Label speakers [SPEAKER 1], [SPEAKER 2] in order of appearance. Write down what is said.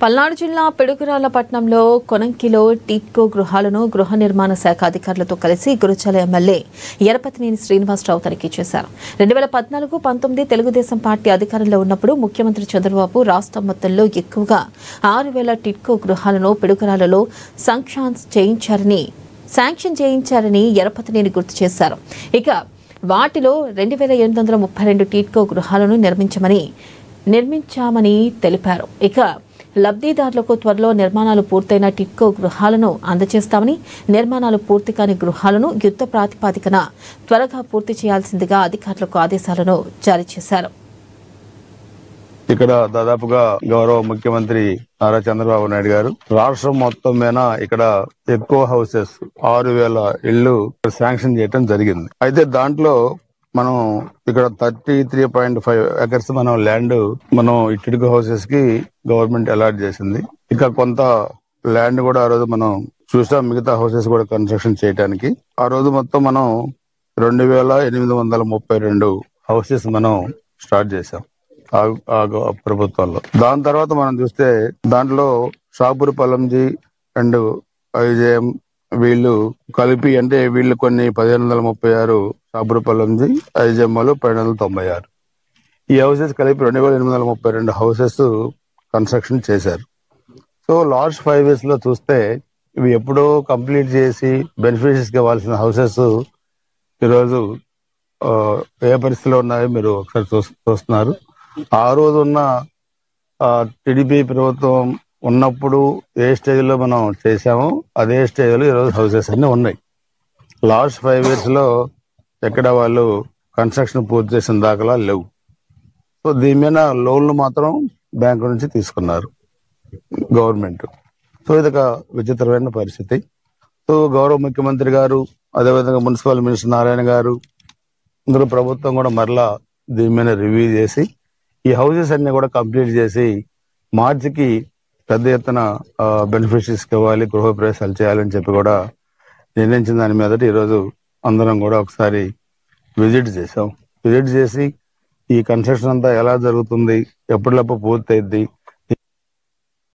[SPEAKER 1] పల్నాడు జిల్లా పిడుగురాళ్ల పట్టణంలో కొనంకిలో టిట్కో గృహాలను గృహ నిర్మాణ శాఖ అధికారులతో కలిసి గురజాల ఎమ్మెల్యే ఎరపతినేని శ్రీనివాసరావు తనిఖీ చేశారు. 2014-19 తెలుగుదేశం పార్టీ అధికారంలో ఉన్నప్పుడు ముఖ్యమంత్రి చంద్రబాబు రాష్ట్రం మొత్తంలో ఎక్కువగా 6,000 టిట్కో గృహాలను పిడుగురాళ్లలో శాంక్షన్ చేయించారని ఎరపతినేని గుర్తు చేశారు. ఇక వాటిలో 2,832 టిట్కో గృహాలను నిర్మించామని తెలిపారు. ఇక లబ్ధిదారులకు త్వరలో నిర్మాణాలు పూర్తయిన టిట్కో గృహాలను అందజేస్తామని, నిర్మాణాలు పూర్తి కాని గృహాలను యుద్ధ ప్రాతిపదికన త్వరగా పూర్తి చేయాల్సిందిగా అధికారులకు ఆదేశాలను జారీ చేశారు.
[SPEAKER 2] ఇక్కడ దాదాపుగా గౌరవ ముఖ్యమంత్రి నారా చంద్రబాబు నాయుడు గారు రాష్ట్రం మొత్తం మీద ఇక్కడ ఎక్కువ హౌసెస్ 6,000 ఇళ్లు శాంక్షన్ చేయడం జరిగింది. అయితే దాంట్లో మనం ఇక్కడ 33.5 acres మనం ల్యాండ్ మనం టిట్కో హౌసెస్ కి గవర్నమెంట్ అలాట్ చేసింది. ఇక కొంత ల్యాండ్ కూడా ఆ రోజు మనం చూసాం, మిగతా హౌసెస్ కూడా కన్స్ట్రక్షన్ చేయడానికి. ఆ రోజు మొత్తం మనం 2,832 హౌసెస్ మనం స్టార్ట్ చేసాం ప్రభుత్వంలో. దాని తర్వాత మనం చూస్తే దాంట్లో షాపూర్ పల్లంజీ అండ్ ఐజేఎం వీళ్ళు కలిపి, అంటే వీళ్ళు కొన్ని 1,536 షాపూర్ పల్లంజీ, ఐజేఎంలు 1,296 ఈ హౌసెస్ కలిపి 2,832 హౌసెస్ కన్స్ట్రక్షన్ చేశారు. సో లాస్ట్ 5 years లో చూస్తే ఇవి ఎప్పుడో కంప్లీట్ చేసి బెనిఫిషరీస్ ఇవ్వాల్సిన హౌసెస్ ఈరోజు ఏ పరిస్థితిలో ఉన్నాయో మీరు ఒకసారి చూస్తున్నారు. ఆ రోజు ఉన్న టీడీపీ ప్రభుత్వం ఉన్నప్పుడు ఏ స్టేజ్ లో మనం చేసామో అదే స్టేజ్ లో ఈరోజు హౌసెస్ అన్ని ఉన్నాయి. లాస్ట్ 5 years లో ఎక్కడ వాళ్ళు కన్స్ట్రక్షన్ పూర్తి చేసిన దాఖలా లేవు. సో దీని మీద లోన్లు మాత్రం బ్యాంకు నుంచి తీసుకున్నారు గవర్నమెంట్. సో ఇది ఒక విచిత్రమైన పరిస్థితి. సో గౌరవ ముఖ్యమంత్రి గారు, అదేవిధంగా మున్సిపల్ మినిస్టర్ నారాయణ గారు, అందరూ ప్రభుత్వం కూడా మరలా దీని మీద రివ్యూ చేసి ఈ హౌసెస్ అన్ని కూడా కంప్లీట్ చేసి మార్చికి పెద్ద ఎత్తున బెనిఫిషరీస్ ఇవ్వాలి, గృహప్రవేశాలు చేయాలని చెప్పి కూడా నిర్ణయించిన దాని మీద ఈరోజు అందరం కూడా ఒకసారి విజిట్ చేసాం. విజిట్ చేసి ఈ కన్స్ట్రక్షన్ అంతా ఎలా జరుగుతుంది, ఎప్పటిలోపు పూర్తయిద్ది,